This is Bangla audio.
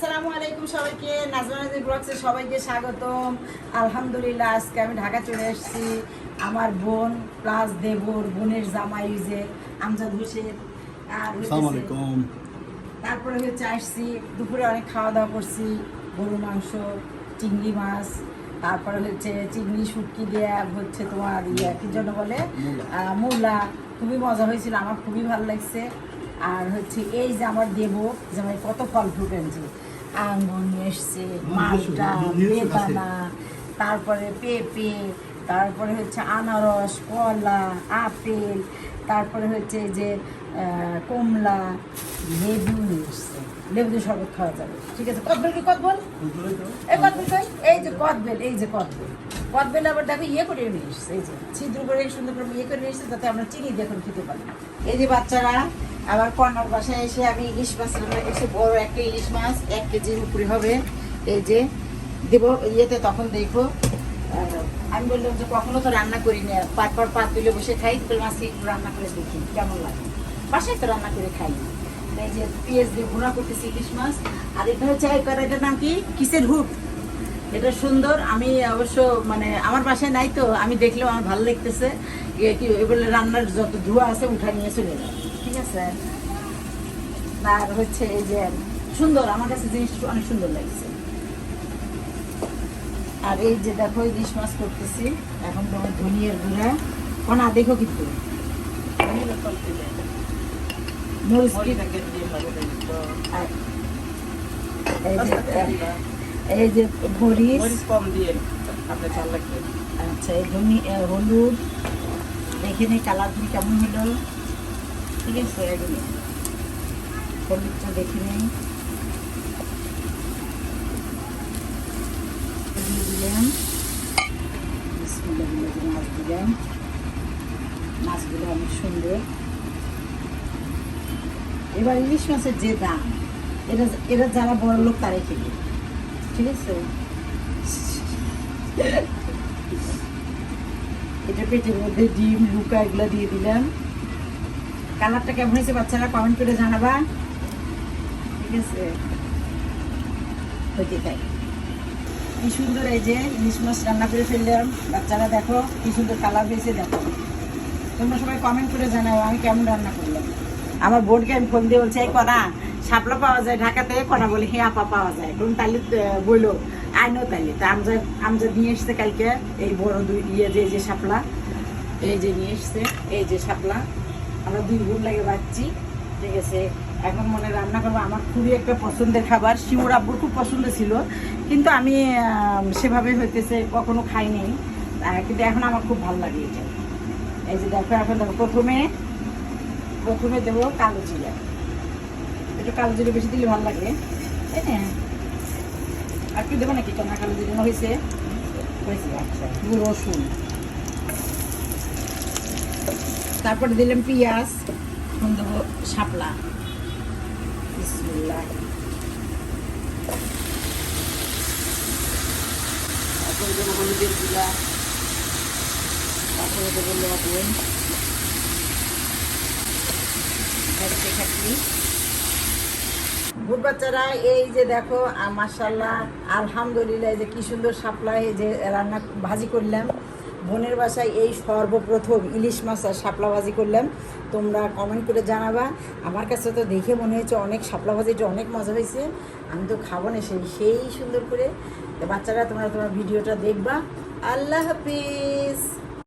আসসালামু আলাইকুম সবাইকে, নাজমানাজি ব্লগসে সবাইকে স্বাগতম। আলহামদুলিল্লাহ, আজকে আমি ঢাকা চলে এসেছি। আমার বোন প্লাস দেবর, বোনের জামাই যে আমজাদ হোসেন আর তারপরে হচ্ছে আসছি। দুপুরে অনেক খাওয়া দাওয়া করছি, গরু মাংস, চিংড়ি মাছ, তারপরে হচ্ছে চিংড়ি শুটকি দেয়া হচ্ছে তোমার কি জন্য বলে মূলা। খুবই মজা হয়েছিল, আমার খুবই ভালো লাগছে। আর হচ্ছে এই যে আমার দেব জামাই কত ফল ফ্রুট এনেছে, আঙ্গুর নিয়ে এসছে, মালটা, বেদানা, তারপরে পেঁপে, তারপরে হচ্ছে আনারস, কলা, আপেল, তারপরে হচ্ছে যে কমলা, লেবু নিয়ে এসছে। লেবু দিয়ে শরবত খাওয়া যাবে, ঠিক আছে। কদবেল কি কদবেল, এই কদবেল কই, এই যে কদবেল, এই যে কদবেল। কদবেল আবার দেখো ইয়ে করে নিয়ে এসছে, এই যে ছিদ্র করে সুন্দর করে ইয়ে করে নিয়ে এসছে, যাতে আমরা চিনি দিয়ে এখন খেতে পারি। এই যে বাচ্চারা আবার কর্নার বাসায় এসে আমি ইলিশ মাছ রান্না করছি, বড় একটা ইলিশ মাছ 1 কেজির উপরে হবে। এই যে দেবো ইয়েতে, তখন দেখবো। আমি বললাম যে কখনো তো রান্না করি না, পর পাত তুলে বসে খাই, তো মাছকে একটু রান্না করে দেখি কেমন লাগে। বাসায় তো রান্না করে খাই। এই যে পেঁয়াজ দিয়ে ভুনা করতেছি ইলিশ মাছ। আর এটা হচ্ছে এটার নাম কি, কিসের হুট। এটা সুন্দর, আমি অবশ্য মানে আমার বাসায় নাই, তো আমি দেখলেও আমার ভালো লাগতেছে। কি বলে রান্নার যত ধোঁয়া আছে উঠা নিয়ে চলে যায়, ঠিক আছে। আর হচ্ছে এই যে সুন্দর, আমার কাছে জিনিসটা অনেক সুন্দর লাগছে। আর এই যে দেখো ইলিশ মাছ করতেছি এখন, তোমার ধনিয়ার গুঁড়া কোনা দেখো কিন্তু এই যে মরিচ কম দিয়ে আপনি চাল লাগবে। আচ্ছা, এই ধনিয়া, হলুদ, এখানে কালার দিয়ে কেমন হলো, ঠিক আছে। এগুলো হলুদটা দেখে নেই, দিলাম মাছ দিলাম। মাছগুলো অনেক সুন্দর। এবার ইলিশ মাছের যে দাম, এটা যারা বড় লোক তারাই খেবে, ঠিক আছে। এটা পেটের মধ্যে ডিম, লুকা এগুলো দিয়ে দিলাম। কালারটা কেমন হয়েছে বাচ্চারা কমেন্ট করে জানাবা, ঠিক আছে। হইতে থাক। কি সুন্দর এই যে ইলিশ মাছ রান্না করে ফেললাম। বাচ্চারা দেখো কি সুন্দর কালার হয়েছে, দেখো। তোমরা সবাই কমেন্ট করে জানাও আমি কেমন রান্না করলাম। আমার বোনকে আমি ফোন দিয়ে বলছি, এই কনা শাপলা পাওয়া যায় ঢাকাতে? কনা বলে হ্যাঁ আপা পাওয়া যায়। কোন তাহলে বললো আইনো, তাহলে তা আমজাদ নিয়ে এসছে কালকে এই বড় দুই যে শাপলা, এই যে নিয়ে এসছে, এই যে শাপলা। আমরা 2 বোন লাগে বাচ্চি, ঠিক আছে। এখন মনে রান্না করবো, আমার খুবই একটা পছন্দের খাবার। শিমুর আব্বুর খুব পছন্দ ছিল, কিন্তু আমি সেভাবে হইতেছে কখনো খাইনি, কিন্তু এখন আমার খুব ভালো লাগে এটা। এই যে দেখো, এখন দেখো প্রথমে দেবো কালো জিরা। একটু কালো জিরা বেশি দিলে ভালো লাগে, তাই না? আর কি দেবো নাকি, কেনা কালো জিরা হয়েছে? আচ্ছা, রসুন, তারপরে দিলাম পেঁয়াজ, এখন দেবো শাপলা। বিসমিল্লাহ। তারপরে দেবো হলুদের গুঁড়া, তারপরে দেবো লবণ। ভোট বাচ্চারা এই যে দেখো, মাশাআল্লাহ আলহামদুলিল্লাহ, এই যে কি সুন্দর শাপলা, এই যে রান্না ভাজি করলাম বোনের বাসায়। এই সর্বপ্রথম ইলিশ মাছ আর শাপলা ভাজি করলাম। তোমরা কমেন্ট করে জানাবা। আমার কাছে তো দেখে মনে হয়েছে অনেক শাপলা ভাজিটা অনেক মজা হয়েছে। আমি তো খাবো না সেই সুন্দর করে। তো বাচ্চারা তোমরা তোমার ভিডিওটা দেখবা। আল্লাহ হাফিজ।